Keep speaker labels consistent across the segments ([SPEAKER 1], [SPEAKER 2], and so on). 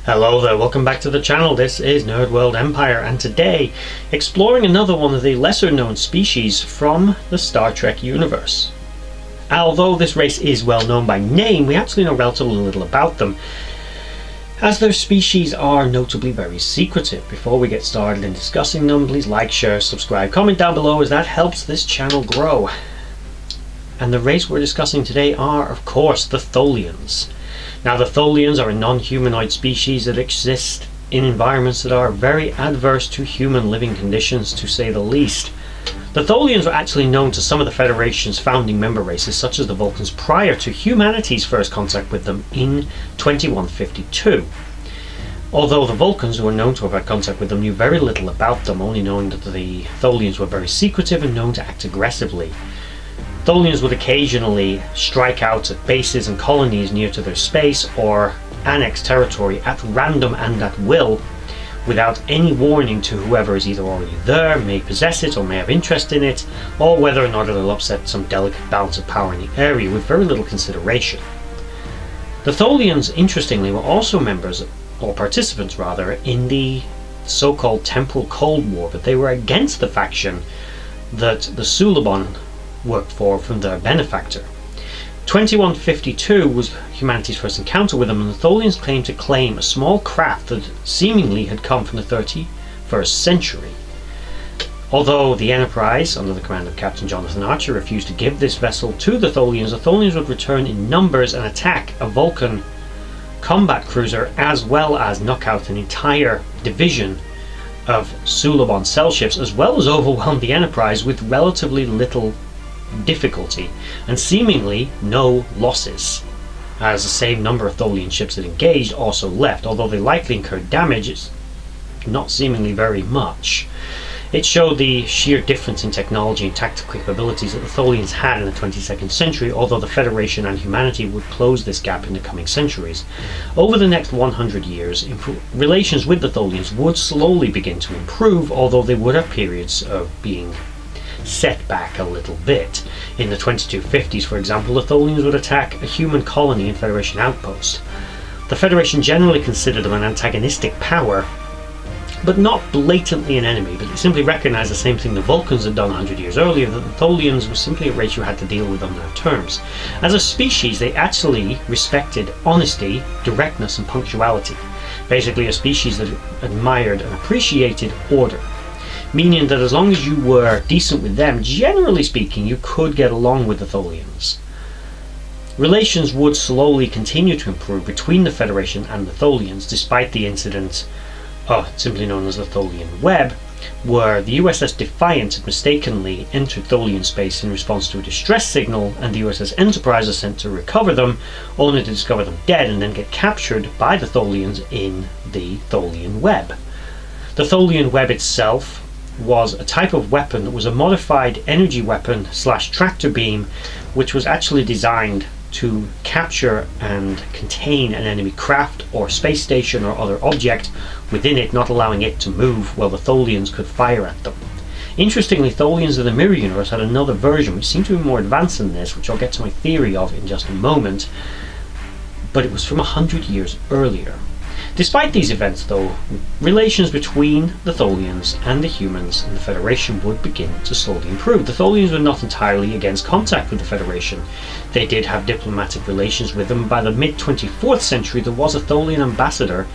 [SPEAKER 1] Hello there, welcome back to the channel. This is Nerd World Empire, and today exploring another one of the lesser known species from the Star Trek universe. Although this race is well known by name, we actually know relatively little about them, as their species are notably very secretive. Before we get started in discussing them, please like, share, subscribe, comment down below, as that helps this channel grow. And the race we're discussing today are, of course, the Tholians. Now, the Tholians are a non-humanoid species that exist in environments that are very adverse to human living conditions, to say the least. The Tholians were actually known to some of the Federation's founding member races, such as the Vulcans, prior to humanity's first contact with them in 2152. Although the Vulcans, who were known to have had contact with them, knew very little about them, only knowing that the Tholians were very secretive and known to act aggressively. Tholians would occasionally strike out at bases and colonies near to their space, or annex territory at random and at will, without any warning to whoever is either already there, may possess it or may have interest in it, or whether or not it'll upset some delicate balance of power in the area, with very little consideration. The Tholians, interestingly, were also members, or participants rather, in the so-called Temporal Cold War, but they were against the faction that the Suliban worked for from their benefactor. 2152 was humanity's first encounter with them, and the Tholians claimed to claim a small craft that seemingly had come from the 31st century. Although the Enterprise, under the command of Captain Jonathan Archer, refused to give this vessel to the Tholians would return in numbers and attack a Vulcan combat cruiser, as well as knock out an entire division of Suliban cell ships, as well as overwhelm the Enterprise with relatively little difficulty and seemingly no losses, as the same number of Tholian ships that engaged also left. Although they likely incurred damage, it's not seemingly very much. It showed the sheer difference in technology and tactical capabilities that the Tholians had in the 22nd century, although the Federation and humanity would close this gap in the coming centuries. Over the next 100 years, relations with the Tholians would slowly begin to improve, although they would have periods of being set back a little bit. In the 2250s, for example, the Tholians would attack a human colony and Federation outpost. The Federation generally considered them an antagonistic power, but not blatantly an enemy, but they simply recognized the same thing the Vulcans had done 100 years earlier, that the Tholians were simply a race you had to deal with on their terms. As a species, they actually respected honesty, directness, and punctuality. Basically a species that admired and appreciated order, meaning that as long as you were decent with them, generally speaking, you could get along with the Tholians. Relations would slowly continue to improve between the Federation and the Tholians, despite the incident, simply known as the Tholian Web, where the USS Defiant had mistakenly entered Tholian space in response to a distress signal, and the USS Enterprise was sent to recover them, only to discover them dead and then get captured by the Tholians in the Tholian Web. The Tholian Web itself was a type of weapon that was a modified energy weapon / tractor beam, which was actually designed to capture and contain an enemy craft or space station or other object within it, not allowing it to move while the Tholians could fire at them. Interestingly, Tholians in the Mirror Universe had another version which seemed to be more advanced than this, which I'll get to my theory of in just a moment, but it was from 100 years earlier. Despite these events, though, relations between the Tholians and the humans and the Federation would begin to slowly improve. The Tholians were not entirely against contact with the Federation. They did have diplomatic relations with them. By the mid-24th century, there was a Tholian ambassador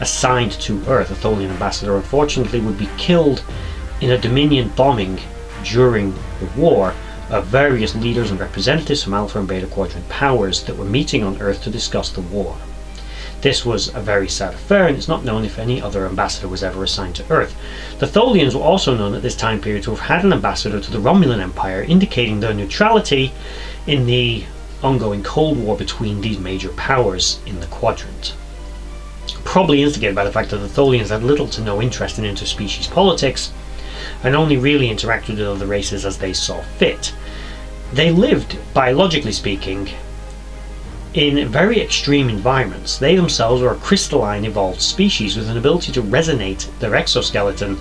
[SPEAKER 1] assigned to Earth. A Tholian ambassador, unfortunately, would be killed in a Dominion bombing during the war of various leaders and representatives from Alpha and Beta Quadrant powers that were meeting on Earth to discuss the war. This was a very sad affair, and it's not known if any other ambassador was ever assigned to Earth. The Tholians were also known at this time period to have had an ambassador to the Romulan Empire, indicating their neutrality in the ongoing Cold War between these major powers in the quadrant. Probably instigated by the fact that the Tholians had little to no interest in interspecies politics, and only really interacted with other races as they saw fit. They lived, biologically speaking, in very extreme environments. They themselves were a crystalline evolved species with an ability to resonate their exoskeleton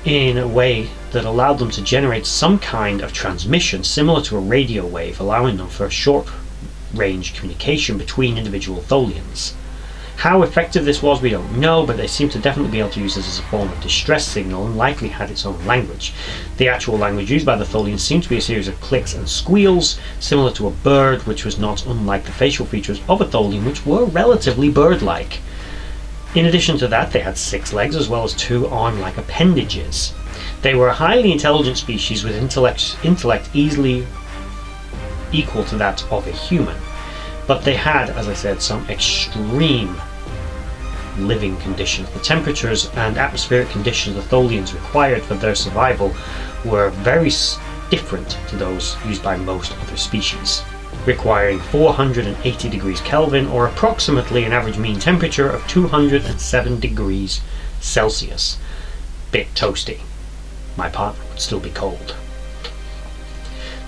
[SPEAKER 1] in a way that allowed them to generate some kind of transmission similar to a radio wave, allowing them for short range communication between individual Tholians. How effective this was, we don't know, but they seem to definitely be able to use this as a form of distress signal and likely had its own language. The actual language used by the Tholians seemed to be a series of clicks and squeals, similar to a bird, which was not unlike the facial features of a Tholian, which were relatively bird-like. In addition to that, they had 6 legs as well as 2 arm-like appendages. They were a highly intelligent species with intellect easily equal to that of a human. But they had, as I said, some extreme living conditions. The temperatures and atmospheric conditions the Tholians required for their survival were very different to those used by most other species, requiring 480 degrees Kelvin, or approximately an average mean temperature of 207 degrees Celsius. Bit toasty. My partner would still be cold.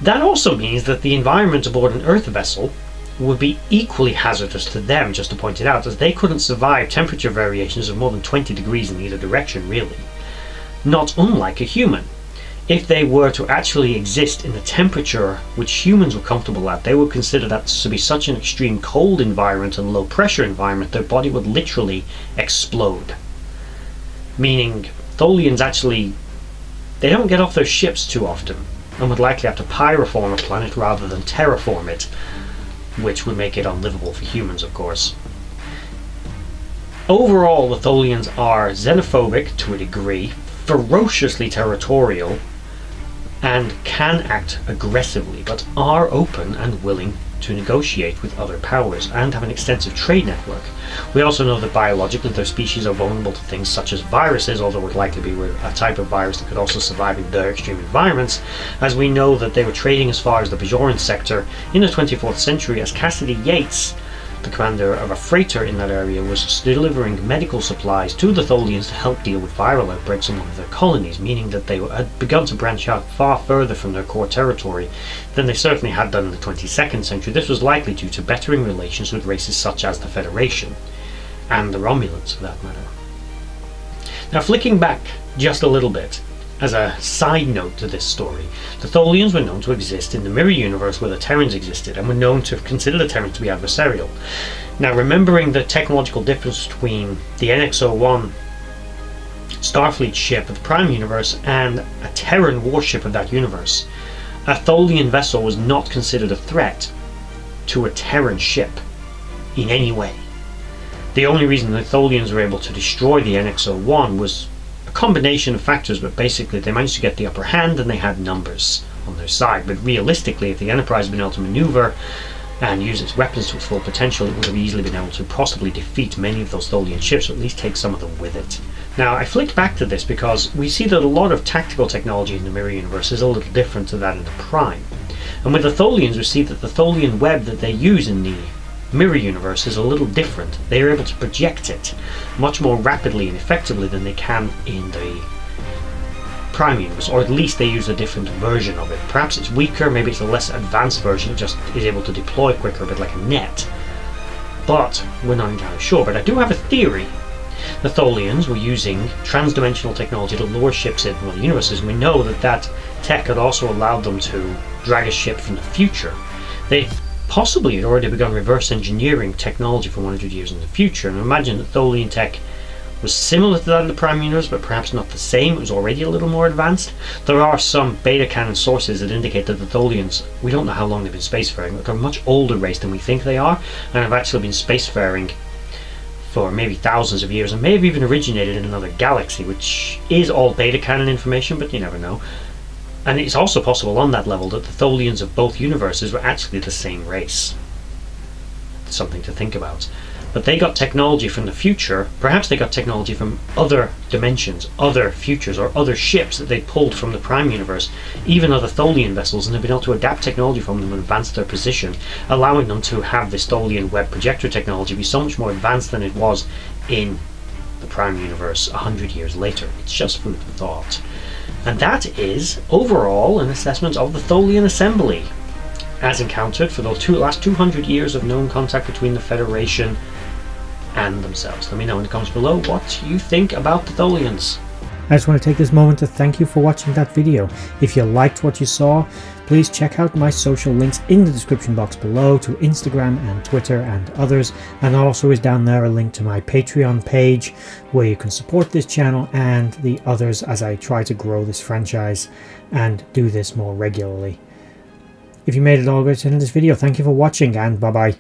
[SPEAKER 1] That also means that the environment aboard an Earth vessel would be equally hazardous to them, just to point it out, as they couldn't survive temperature variations of more than 20 degrees in either direction, really. Not unlike a human. If they were to actually exist in the temperature which humans were comfortable at, they would consider that to be such an extreme cold environment and low pressure environment, their body would literally explode. Meaning, Tholians actually, they don't get off their ships too often, and would likely have to pyroform a planet rather than terraform it, which would make it unlivable for humans, of course. Overall, the Tholians are xenophobic to a degree, ferociously territorial, and can act aggressively, but are open and willing to negotiate with other powers and have an extensive trade network. We also know that biologically their species are vulnerable to things such as viruses, although it would likely be a type of virus that could also survive in their extreme environments, as we know that they were trading as far as the Bajoran sector in the 24th century, as Cassidy Yates, the commander of a freighter in that area, was delivering medical supplies to the Tholians to help deal with viral outbreaks in one of their colonies, meaning that they had begun to branch out far further from their core territory than they certainly had done in the 22nd century. This was likely due to bettering relations with races such as the Federation, and the Romulans for that matter. Now, flicking back just a little bit, as a side note to this story, the Tholians were known to exist in the mirror universe where the Terrans existed, and were known to have considered the Terrans to be adversarial. Now, remembering the technological difference between the NX-01 Starfleet ship of the Prime Universe and a Terran warship of that universe, a Tholian vessel was not considered a threat to a Terran ship in any way. The only reason the Tholians were able to destroy the NX-01 was a combination of factors, but basically they managed to get the upper hand and they had numbers on their side. But realistically, if the Enterprise had been able to maneuver and use its weapons to its full potential, it would have easily been able to possibly defeat many of those Tholian ships, or at least take some of them with it. Now, I flicked back to this because we see that a lot of tactical technology in the mirror universe is a little different to that in the Prime. And with the Tholians, we see that the Tholian web that they use in the mirror universe is a little different. They are able to project it much more rapidly and effectively than they can in the Prime universe, or at least they use a different version of it. Perhaps it's weaker, maybe it's a less advanced version, it just is able to deploy quicker, a bit like a net. But we're not entirely sure. But I do have a theory. The Tholians were using transdimensional technology to lure ships in from other universes, and we know that that tech had also allowed them to drag a ship from the future. They possibly had already begun reverse engineering technology for 100 years in the future, and imagine that Tholian tech was similar to that in the Prime Universe, but perhaps not the same. It was already a little more advanced. There are some beta canon sources that indicate that the Tholians, we don't know how long they've been spacefaring, but they're a much older race than we think they are, and have actually been spacefaring for maybe thousands of years, and may have even originated in another galaxy, which is all beta canon information, but you never know. And it's also possible on that level that the Tholians of both universes were actually the same race. Something to think about. But they got technology from the future. Perhaps they got technology from other dimensions, other futures, or other ships that they pulled from the Prime Universe, even other Tholian vessels, and have been able to adapt technology from them and advance their position, allowing them to have this Tholian web projector technology be so much more advanced than it was in the Prime Universe 100 years later. It's just food for thought. And that is, overall, an assessment of the Tholian assembly, as encountered for those last 200 years of known contact between the Federation and themselves. Let me know in the comments below what you think about the Tholians.
[SPEAKER 2] I just want to take this moment to thank you for watching that video. If you liked what you saw, please check out my social links in the description box below to Instagram and Twitter and others, and also is down there a link to my Patreon page where you can support this channel and the others as I try to grow this franchise and do this more regularly. If you made it all the way to the end of this video, thank you for watching, and bye bye.